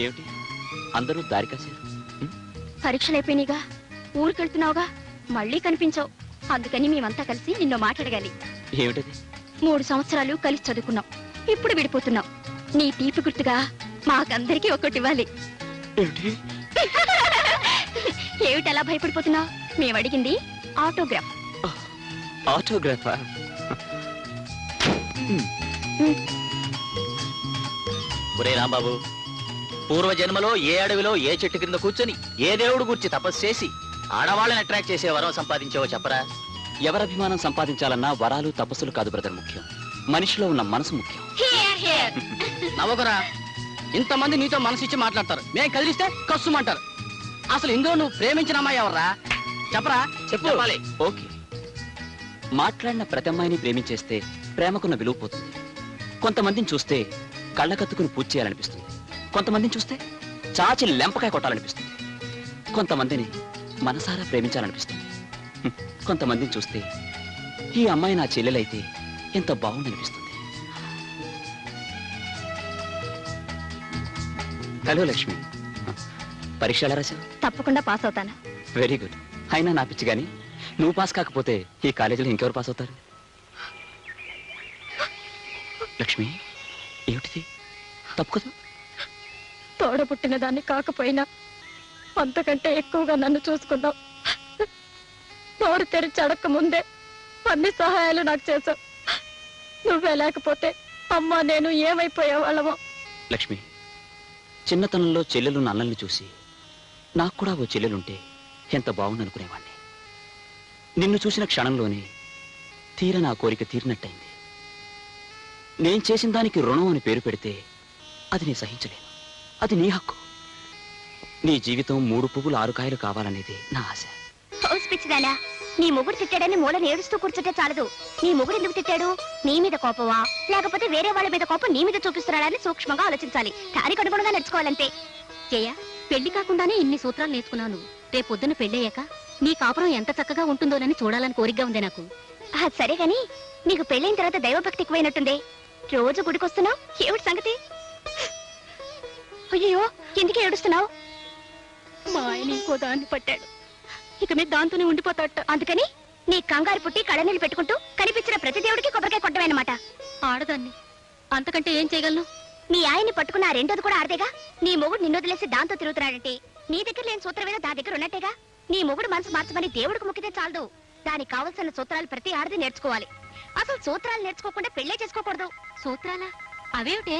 ఏమిటి అందరూ దారి కాశారు? పరీక్షలు అయిపోయినాయిగా, ఊరికెళ్తున్నావుగా, మళ్ళీ కనిపించావు. అందుకని మేమంతా కలిసి నిన్ను మాట్లాడగాలి. ఏమిటది? 3 సంవత్సరాలు కలిసి చదువుకున్నాం, ఇప్పుడు విడిపోతున్నాం. నీ తీపి గుర్తుగా మాకందరికీ ఒక్కటి ఇవ్వాలి. ఏమిటి అలా భయపడిపోతున్నావు? మేము అడిగింది ఆటోగ్రాఫ్. ఆటోగ్రాఫా? ఒరే రాంబాబు, పూర్వజన్మలో ఏ అడవిలో ఏ చెట్టు కింద కూర్చొని ఏ దేవుడు గురించి తపస్సు చేసి ఆడవాళ్ళని అట్రాక్ట్ చేసే వరం సంపాదించావో చెప్పరా? ఎవరభిమానం సంపాదించాలన్నా వరాలు తపస్సులు కాదు బ్రదర్ ముఖ్యం, మనిషిలో ఉన్న మనసు ముఖ్యం. నవ్వకురా, ఇంతమంది నీతో మనసు ఇచ్చి మాట్లాడతారు, మేము కదిలిస్తే కస్సుమంటారు. అసలు ఇందులో నువ్వు ప్రేమించిన అమ్మాయి ఎవర్రా? చెప్పరా, చెప్పు. ఓకే, మాట్లాడిన ప్రతి అమ్మాయిని ప్రేమించేస్తే ప్రేమకున్న విలువ పోతుంది. కొంతమందిని చూస్తే కళ్ళకత్తుకుని పూజ చేయాలనిపిస్తుంది, కొంతమందిని చూస్తే చాచి లెంపకాయ కొట్టాలనిపిస్తుంది, కొంతమందిని మనసారా ప్రేమించాలనిపిస్తుంది, కొంతమందిని చూస్తే ఈ అమ్మాయి నా చెల్లెలైతే ఎంత బాగుందనిపిస్తుంది. హలో లక్ష్మి, పరీక్ష ఎలా రాశావు? తప్పకుండా పాస్ అవుతాను. Very good. అయినా నా పిచ్చి గాని నువ్వు పాస్ కాకపోతే ఈ కాలేజీలో ఇంకెవరు పాస్ అవుతారు? లక్ష్మి, ఏమిటిది? తప్పు కదా? తోడబుట్టిన దాన్ని కాకపోయినా అంతకంటే ఎక్కువగా నన్ను చూసుకున్నావు. నోరు తెరిచి అడక్క ముందే అన్ని సహాయాలు నాకు చేశావు. నువ్వే లేకపోతే అమ్మా నేను ఏమైపోయేవాళ్ళమో. లక్ష్మి, చిన్నతనంలో చెల్లెలు అన్నల్ని చూసి నాకు కూడా ఓ చెల్లెలుంటే ఎంత బాగుందనుకునేవాణ్ణి. నిన్ను చూసిన క్షణంలోనే తీర నా కోరిక తీరినట్టయింది. నేను చేసిన దానికి రుణం అని పేరు పెడితే అది నేను సహించలేను. అది నీ హక్కు. నీ జీవితం 3 పువ్వులు 6 కాయలు కావాలనేది నా ఆశ. పిచ్చిదానా, నీ మొగుడు తిట్టాడని మూలని ఏడుస్తూ కూర్చుంటే చాలదు. నీ మొగుడు ఎందుకు తిట్టాడు? నీ మీద కోపమా, లేకపోతే వేరే వాళ్ళ మీద కోపం నీ మీద చూపిస్తున్నాడని సూక్ష్మంగా ఆలోచించాలి. దానికి అనుగుణంగా నడుచుకోవాలంతే. జయ, పెళ్లి కాకుండానే ఇన్ని సూత్రాలు నేర్చుకున్నాను. రేపు పొద్దున పెళ్ళయ్యాక నీ కాపురం ఎంత చక్కగా ఉంటుందోనని చూడాలని కోరికగా ఉంది నాకు. సరే గాని నీకు పెళ్ళైన తర్వాత దైవభక్తి ఎక్కువైనట్టుంది. రోజు గుడికొస్తున్నావు, ఏమిటి సంగతి? అయ్యో, ఎందుకే ఏడుస్తున్నావు? మా ఆయన ఇంకో దాన్ని పట్టాడు, ఇక మీద దాంతోనే ఉండిపోతాట. అందుకని నీ కంగారు పుట్టి కళ్ళనీళ్ళు పెట్టుకుంటూ కనిపించిన ప్రతి దేవుడికి కొబ్బరికాయ కొట్టమన్నమాట. ఆడదాన్ని, అంతకంటే ఏం చేయగలను? మీ ఆయన్ని పట్టుకున్న ఆ రెండోది కూడా ఆడదేగా. నీ మొగుడు నిన్ను వదిలేసి దాంతో తిరుగుతున్నాడంటే నీ దగ్గర లేని సూత్రమేదో దా దగ్గర ఉన్నట్టేగా. నీ మొగుడు మనసు మార్చమని దేవుడికి మొక్కితే చాలదు. దానికి కావలసిన సూత్రాలు ప్రతి ఆడది నేర్చుకోవాలి. అసలు సూత్రాలు నేర్చుకోకుండా పెళ్లే చేసుకోకూడదు. సూత్రాలా? అవేమిటే?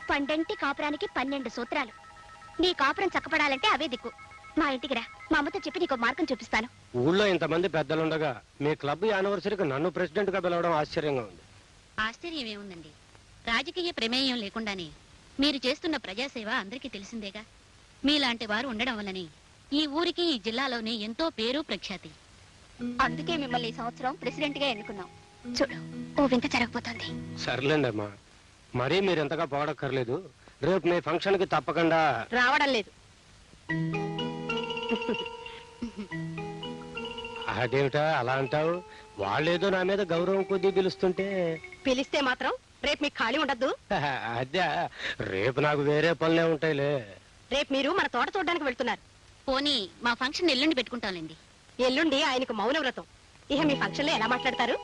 పండంటి కాపురానికి 12 సూత్రాలు. నీ కాపురం చక్కపడాలంటే అవే దిక్కు. మా ఇంటికి రా, మా అమ్మతో చెప్పి నీకు మార్గం చూపిస్తాను. ఊళ్ళో ఇంతమంది పెద్దలుండగా మీ క్లబ్ యానివర్సరీకి నన్ను ప్రెసిడెంట్ గా పిలవడం ఆశ్చర్యంగా ఉంది. ఆశ్చర్యం ఏముందండి, రాజకీయ ప్రమేయం లేకుండానే మీరు చేస్తున్న ప్రజాసేవ అందరికీ తెలిసిందేగా. మీలాంటి వారు ఉండడం వల్లనే ఈ ఊరికి ఈ జిల్లాలోనే ఎంతో పేరు ప్రఖ్యాతి. అందుకే మిమ్మల్ని ఈ సంవత్సరం ప్రెసిడెంట్ గా ఎన్నుకున్నాం. చూడు, ఓ వింత జరగబోతోంది. సర్లేండి అమ్మా, మరీ మీరు ఎంతగా పోవడక్కర్లేదు. రేపు మీ ఫంక్షన్ కి తప్పకుండా రావడం లేదు. అదేమిటా అలా అంటావు? వాళ్ళేదో నా మీద గౌరవం కొద్దీ పిలుస్తుంటే. పిలిస్తే మాత్రం రేపు మీకు ఖాళీ ఉండద్దు. అదే, రేపు నాకు వేరే పనులే ఉంటాయిలే. రేపు మీరు మన తోట చూడడానికి వెళ్తున్నారు. పోనీ మా ఫంక్షన్ ఎల్లుండి పెట్టుకుంటాంలేండి. ఎల్లుండి ఆయనకు మౌన వ్రతం. ఇక మీ ఫంక్షన్ లో ఎలా మాట్లాడతారు?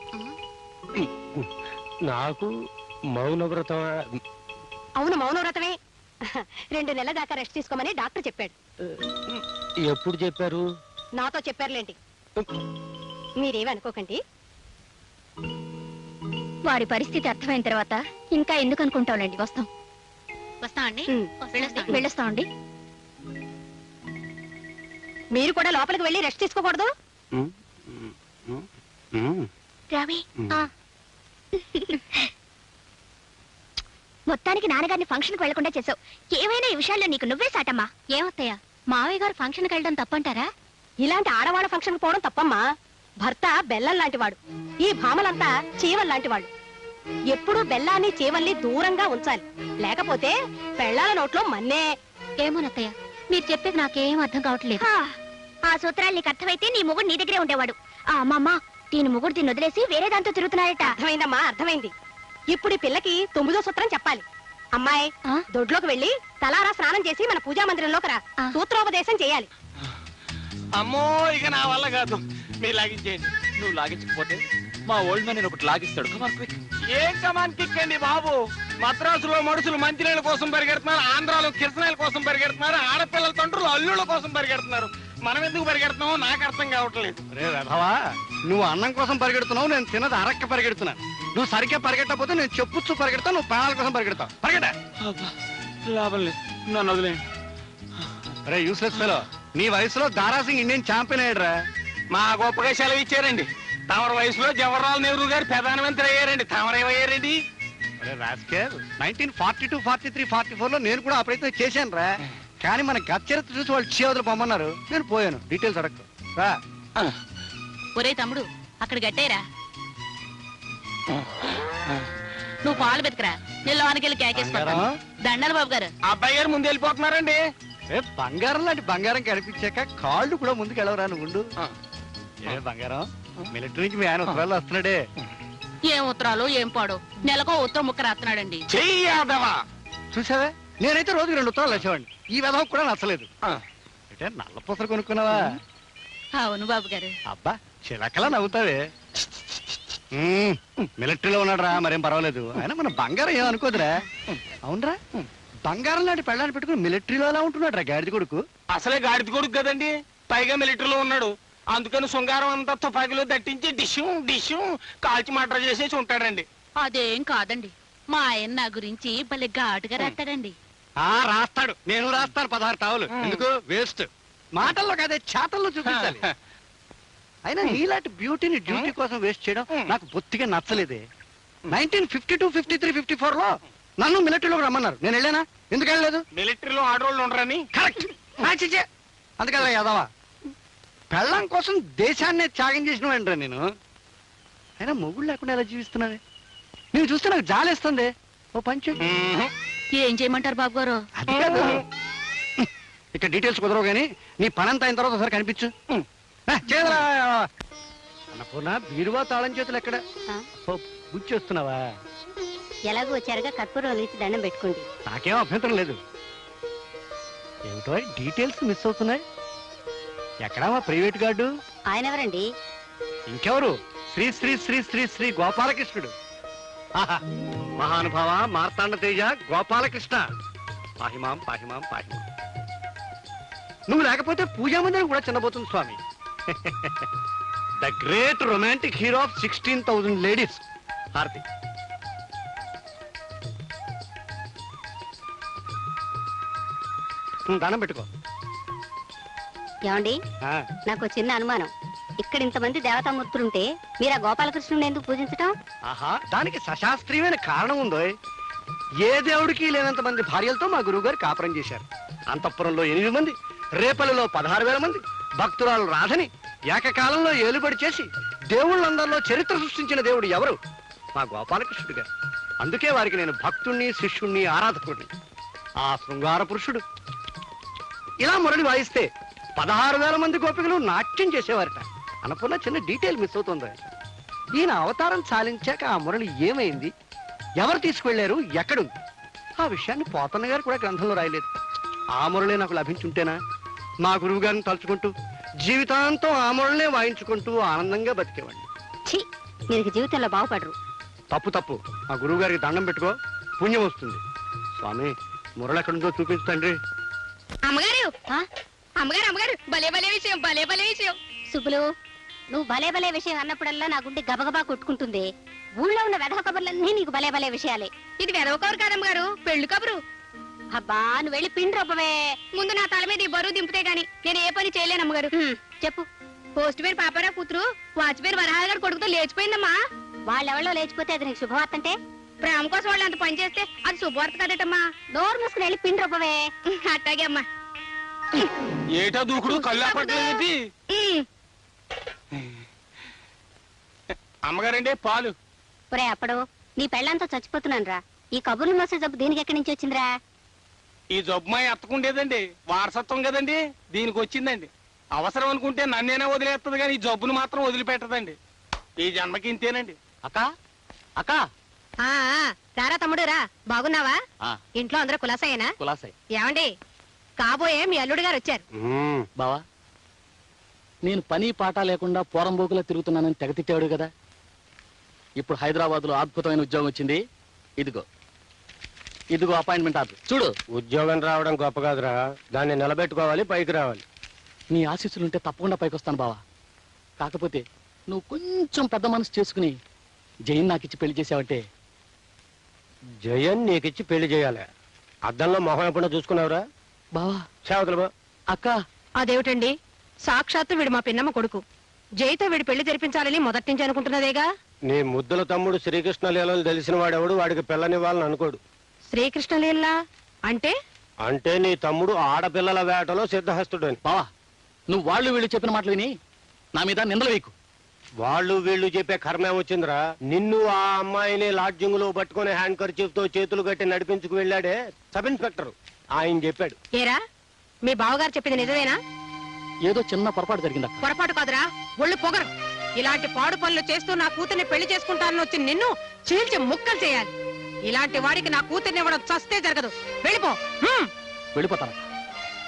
నాకు మౌనవ్రతం? అవును, మౌన వ్రతమే. 2 నెలల దాకా రెస్ట్ తీసుకోమని డాక్టర్ చెప్పాడు. ఎప్పుడు చెప్పారు? నాతో చెప్పారులేంటి. మీరేమి అనుకోకండి. వారి పరిస్థితి అర్థమైన తర్వాత ఇంకా ఎందుకు అనుకుంటాంలేండి. వస్తాం. వస్తామండి, వెళ్ళొస్తామండి. మీరు కూడా లోపలికి వెళ్ళి రెస్ట్ తీసుకోకూడదు. రవి, మొత్తానికి నాన్నగారిని ఫంక్షన్కి వెళ్లకుండా చేసావు. ఏమైనా ఈ విషయాల్లో నీకు నువ్వే సాటమ్మా. ఏమత్తయ్యా, మావయ్య గారు ఫంక్షన్కి వెళ్ళడం తప్పంటారా? ఇలాంటి ఆడవాళ్ళ ఫంక్షన్కి పోవడం తప్పమ్మా. భర్త బెల్లం లాంటి వాడు, ఈ భామలంతా చీవల్ లాంటి వాళ్ళు. ఎప్పుడూ బెల్లాన్ని చీవల్ని దూరంగా ఉంచాలి, లేకపోతే పెళ్ళాల నోట్లో మన్నే. ఏమోనత్తయ్య, మీరు చెప్పేది నాకేం అర్థం కావట్లేదు. ఆ సూత్రాలు నీకు అర్థమైతే నీ మొగుడు నీ దగ్గరే ఉండేవాడు. అమ్మమ్మ, దీని మొగుడు దీన్ని వదిలేసి వేరే దాంతో తిరుగుతున్నాడట. అర్థమైందమ్మా, అర్థమైంది. ఇప్పుడు ఈ పిల్లకి 9వ సూత్రం చెప్పాలి. అమ్మాయి దొడ్లోకి వెళ్ళి తలారా స్నానం చేసి మన పూజా మందిరంలోకి రా. సూత్రోపదేశం చేయాలి. అమ్మో ఇక నా వల్ల కాదు, మీరు లాగించేయండి. నువ్వు లాగించకపోతే మా ఓల్డ్ మ్యాన్ నేను ఒకటి లాగిస్తాడు. Come on quick. ఏం కమాన్ కిక్ అండి బాబు. మద్రాసులో మనుషులు మంచినీళ్ళ కోసం పరిగెడుతున్నారు, ఆంధ్రాలో కిరసనాయల కోసం పరిగెడుతున్నారు, ఆడపిల్లల తండ్రులు అల్లుళ్ళ కోసం పరిగెడుతున్నారు. మనం ఎందుకు పరిగెడుతున్నామో నాకు అర్థం కావట్లేదు. రే రథవా, నువ్వు అన్నం కోసం పరిగెడుతున్నావు, నేను తిన్నది అరక్క పరిగెడుతున్నాను. నువ్వు సరిగ్గా పరిగెట్టకపోతే నేను చెప్పుచ్చు పరిగెడతావు, నువ్వు ప్రాణాల కోసం పరిగెడతావు. పరిగెట. లాభం లేదు, నన్ను వదిలేండి. రే యూస్లెస్ ఫెలో, నీ వయసులో దారాసింగ్ ఇండియన్ ఛాంపియన్ అయ్యాడురా. మా గొప్పగా సెలవు ఇచ్చారండి. తమర వయసులో జవహర్లాల్ నెహ్రూ గారు ప్రధానమంత్రి అయ్యారండి, తమరేమయ్యారండి? 1942, 43, 44 లో నేను కూడా ఆ ప్రయత్నం చేశాను రా. కానీ మన గత చరిత్ర చూసి వాళ్ళు చేవదలు పొమ్మన్నారు, నేను పోయాను. డీటెయిల్స్ అడగ రా. ఒరే తమ్ముడు, అక్కడ గట్టేరా. నువ్వు పాలు బతికరా, నేను లోనికి కేకేసుకుంటాను. దండాలి బాబు గారు. అబ్బాయి గారు ముందు వెళ్ళిపోతున్నారండి. బంగారం లాంటి బంగారం కనిపించాక కాళ్ళు కూడా ముందుకు వెళ్ళవరా నువ్వు. ఏ బంగారం, మిలిటరీ నుంచి మీ ఆయన ఉత్తరాలు వస్తున్నాడే. ఏం ఉత్తరాలు ఏం పాడు, నెలకో ఉత్తరం ముక్క రాస్తున్నాడండి. చెయ్యాదవా. చూసావే, నేనైతే రోజుకి 2 ఉత్తరాలు వచ్చేవాడిని. ఈ విధం కూడా నచ్చలేదు. అంటే నల్ల పూసలు కొనుక్కున్నావా? అవును బాబు గారు. అబ్బా చిలకలా నవ్వుతావే. మిలిటరీలో ఉన్నాడు రా, మరేం పర్వాలేదు. అయినా మన బంగారం ఏమనుకోదురా. అవునరా, బంగారం లాంటి పెళ్ళాన్ని పెట్టుకుని మిలిటరీలో ఎలా ఉంటున్నాడు రా గాడిద కొడుకు. అసలే గాడిద కొడుకు కదండి, పైగా మిలిటరీలో ఉన్నాడు. అందుకని శృంగారం అంతా తుపాకీలో దట్టించి డిషు కాల్చి మటర్ చేసేసి ఉంటాడండి. అదేం కాదండి, మా ఆయన నా గురించి భలే ఘాటుగా రాస్తాడండి. రాస్తాడు, నేను రాస్తాను 16 టావులు. ఎందుకు వేస్ట్? మాటల్లో కాదే, చేతల్లో చూపించాలి. అయినా నీలాంటి బ్యూటీని డ్యూటీ కోసం వేస్ట్ చేయడం నాకు బొత్తిగా నచ్చలేదే. 1952, 53, 54 లో నన్ను మిలిటరీలోకి రమ్మన్నారు, నేను వెళ్ళానా? ఎందుకు వెళ్ళలేదు? మిలిటరీలో ఆడవాళ్ళు ఉండరని. కరెక్ట్. అందుకదా యాదవా, పెళ్ళం కోసం దేశాన్నే త్యాగం చేసిన వాడిరా నేను. అయినా మొగుడు లేకుండా ఎలా జీవిస్తున్నానే? నేను చూస్తే నాకు జాలేస్తుంది. ఓ పంచు. ఏం చేయమంటారు బాబు గారు? అది కాదు, ఇక్కడ డీటెయిల్స్ కుదరవు కానీ నీ పనంతా అయిన తర్వాత ఒకసారి కనిపించు. చేదరా అన్నపూర్ణ, బీరువా తాళం చేతులు ఎక్కడ? గుచ్చేస్తున్నావా? ఎలాగో వచ్చారుగా కర్పూరం వెలిగించి దండం పెట్టుకోండి. నాకేం అభ్యంతరం లేదు. ఏమిటో డీటెయిల్స్ మిస్ అవుతున్నాయి. ఎక్కడా మా ప్రైవేట్ గార్డు? ఆయన ఎవరండి? ఇంకెవరు? శ్రీ శ్రీ శ్రీ శ్రీ శ్రీ గోపాలకృష్ణుడు. మహానుభావ మార్తాండ తేజ గోపాలకృష్ణ, పాహిమాం పాహిమాం పాహిమాం. నువ్వు లేకపోతే పూజా మందిరం కూడా చిన్నబోతుంది స్వామి. The great romantic hero of 16,000 ladies. హారతి. దానం పెట్టుకో. ఏమండి, నాకు చిన్న అనుమానం. ఇక్కడ ఇంతమంది దేవతామూర్తులుంటే మీరు ఆ గోపాలకృష్ణుని ఎందుకు పూజించటం? ఆహా, దానికి సశాస్త్రీయమైన కారణం ఉందో. ఏ దేవుడికి లేనంత మంది భార్యలతో మా గురువు గారు కాపురం చేశారు. అంతఃపురంలో 8 మంది, రేపల్లిలో 16,000 మంది, భక్తురాలు రాధని ఏకకాలంలో ఏలుబడి చేసి దేవుళ్ళందరిలో చరిత్ర సృష్టించిన దేవుడు ఎవరు? మా గోపాలకృష్ణుడు గారు. అందుకే వారికి నేను భక్తుణ్ణి, శిష్యుణ్ణి, ఆరాధకుడిని. ఆ శృంగార పురుషుడు ఇలా మురళి వాయిస్తే 16,000 మంది గోపికలు నాట్యం చేసేవారట. అన్నపూర్ణ, చిన్న డీటెయిల్ మిస్ అవుతుంది. ఈయన అవతారం చాలించాక ఆ మురళి ఏమైంది, ఎవరు తీసుకువెళ్లారు, ఎక్కడుంది? ఆ విషయాన్ని పోతన్న గారు కూడా గ్రంథంలో రాయలేదు. ఆ మురళి నాకు లభించుంటేనా మా గురువు గారిని తలుచుకుంటూ జీవితాంతం ఆ మురళినే వాయించుకుంటూ ఆనందంగా బతికేవాడిని. ఛీ, మీరు జీవితంలో బాగుపడరు. తప్పు తప్పు. మా గురువు గారికి దండం పెట్టుకో, పుణ్యం వస్తుంది. స్వామి, మురళి ఎక్కడుందో చూపించు తండ్రి. అమ్మగారు, అమ్మగారు, అమ్మగారు, భలే భలే విషయం, భలే భలే విషయం. సుబ్బులు, నువ్వు భలే భలే విషయం అన్నప్పుడల్లా నా గుండె గబగబా కొట్టుకుంటుంది. ఊళ్ళో ఉన్న వెధవ కబుర్లన్నీ నీకు భలే భలే విషయాలే. ఇది వెధవ కబురు కాదమ్మగారు, పెళ్లి కబురు. అబ్బా, నువ్వు వెళ్ళి పిండి రొప్పవే. ముందు నా తల మీద ఈ బరువు దింపితే గాని నేను ఏ పని చేయలేను అమ్మగారు. చెప్పు. పోస్ట్ పేరు పాపారావు కూతురు వాచ్ పేరు వరహాల గారు కొడుకుతో లేచిపోయిందమ్మా. వాళ్ళెవళ్ళో లేచిపోతే అది నీకు శుభవార్త అంటే? ప్రేమ కోసం వాళ్ళు అంత పని చేస్తే అది శుభవార్త కదటమ్మా. నోరు మూసుకుని వెళ్ళి పిండి రొప్పవే. అట్టాగే అమ్మా. ఏటా దూకుడు, కళ్ళు అప్పట్లేదు. అమ్మగారండి పాలు. ఒరే అప్పుడు, నీ పెళ్ళంతా చచ్చిపోతున్నాను రా. ఈ కబుర్లు మోసే జబ్బు దీనికి ఎక్కడి నుంచి వచ్చిందిరా? ఈ జబ్బు మా ఎత్తకుండేదండి, వారసత్వం కదండి, దీనికి వచ్చిందండి. అవసరం అనుకుంటే నన్నేనే వదిలేస్తుంది కానీ ఈ జబ్బును మాత్రం వదిలిపెట్టదండి. ఈ జన్మకి ఇంతేనండి. అక్క అక్క, రారా తమ్ముడు రా, బాగున్నావా? ఆ, ఇంట్లో అందరూ కులాసయ్యనా? కులాసాయి. ఏమండి, కాబోయే మీ అల్లుడు గారు వచ్చారు. బావా, నేను పని పాట లేకుండా పోరంబోకులా తిరుగుతున్నానని తెగ తిట్టాడు కదా. ఇప్పుడు హైదరాబాద్లో అద్భుతమైన ఉద్యోగం వచ్చింది. ఇదిగో అపాయింట్మెంట్ ఆర్డర్ చూడు. ఉద్యోగం రావడం గొప్ప కాదురా, దాన్ని నిలబెట్టుకోవాలి, పైకి రావాలి. నీ ఆశీస్సులుంటే తప్పకుండా పైకి వస్తాను బావా. కాకపోతే నువ్వు కొంచెం పెద్ద మనసు చేసుకుని జైన్ నాకిచ్చి పెళ్లి చేసావంటే. జయన్ నీకిచ్చి పెళ్లి చేయాలి. అద్దంలో మొహం ఎప్పుడో చూసుకున్నావురా? బావా, సేవకులు బా. అక్క, అదేమిటండి, సాక్షాత్తు వీడు మా పిన్నమ్మ కొడుకు. జైతో వీడి పెళ్లి జరిపించాలని మొదటి నుంచి అనుకుంటున్నదేగా. నీ ముద్దుల తమ్ముడు శ్రీకృష్ణ లీలలు తెలిసిన వాడెవడు వాడికి పిల్లనివ్వాలని అనుకోడు. శ్రీకృష్ణలీలా అంటే? అంటే నీ తమ్ముడు ఆడపిల్లల వేటలో సిద్ధహస్తుడు అని. బావా, నువ్వు వాళ్ళు వీళ్ళు చెప్పిన మాటలు విని నా మీద నిందలు వేయకు. వాళ్ళు వీళ్ళు చెప్పే కర్మే వచ్చిందిరా. నిన్ను ఆ అమ్మాయిని లాడ్జింగ్ లో పట్టుకుని హ్యాండ్ కర్చీఫ్ తో చేతులు కట్టి నడిపించుకు వెళ్ళాడే సబ్ ఇన్స్పెక్టర్, ఆయన చెప్పాడు. ఏరా, మీ బావగారు చెప్పింది నిజమేనా? ఏదో చిన్న పొరపాటు జరిగింది అక్క. పొరపాటు కాదురా, ఒళ్ళు పొగరు. ఇలాంటి పాడు పనులు చేస్తూ నా కూతుర్ని పెళ్లి చేసుకుంటానని వచ్చి నిన్ను చీల్చి ముక్కలు చేయాలి. ఇలాంటి వాడికి నా కూతుర్ని ఇవ్వడం చస్తే జరగదు. వెళ్ళిపో. వెళ్ళిపోతానక్క.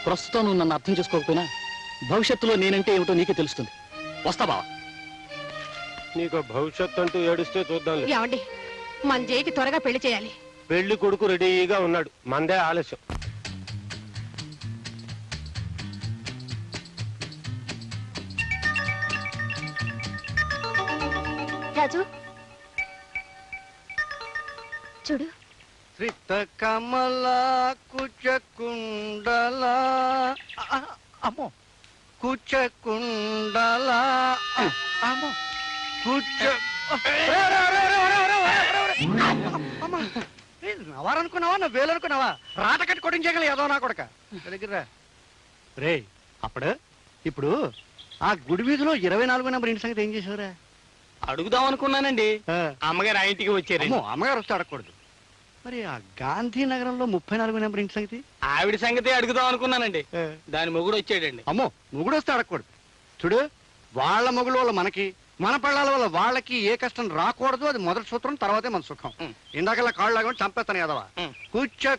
ప్రస్తుతం నువ్వు నన్ను అర్థం చేసుకోకపోయినా భవిష్యత్తులో నేనంటే ఏమిటో నీకే తెలుస్తుంది. వస్తా బావా. నీకు భవిష్యత్తు అంటూ ఏడుస్తే చూద్దాం. ఏమండి, మన జైకి త్వరగా పెళ్లి చేయాలి. పెళ్లి కొడుకు రెడీగా ఉన్నాడు, మందే ఆలస్యం. రాజు చూడు. శ్రిత కమల కుచకుండల, అమ్మో కుచకుండల, అమ్మో కుచ నవారనుకున్నావా, నా వేలనుకున్నావా? రాట కట్టి కొట్టించగల ఏదో నా కొడక దగ్గర రే. ఇప్పుడు ఆ గుడి వీధిలో 24 నెంబర్ ఇంటి సంగతి ఏం చేసావురా? అడుగుదాం అనుకున్నానండి, అమ్మగారు ఆ ఇంటికి వచ్చారు. అమ్మగారు వస్తే అడగకూడదు. మరి ఆ గాంధీనగరంలో 34 నెంబర్ ఇంటి సంగతి? ఆవిడ సంగతి అడుగుదాం అనుకున్నానండి, దాని మొగుడు వచ్చాడండి. అమ్మో, మొగుడు వస్తే అడగకూడదు. చూడు, వాళ్ళ మొగుడు వల్ల మనకి, మన పళ్ళాల వల్ల వాళ్ళకి ఏ కష్టం రాకూడదు. అది మొదటి సూత్రం, తర్వాతే మన సుఖం. ఇందాకల్లా కాళ్ళు లాగా చంపేస్తాను కదవా. కూర్చో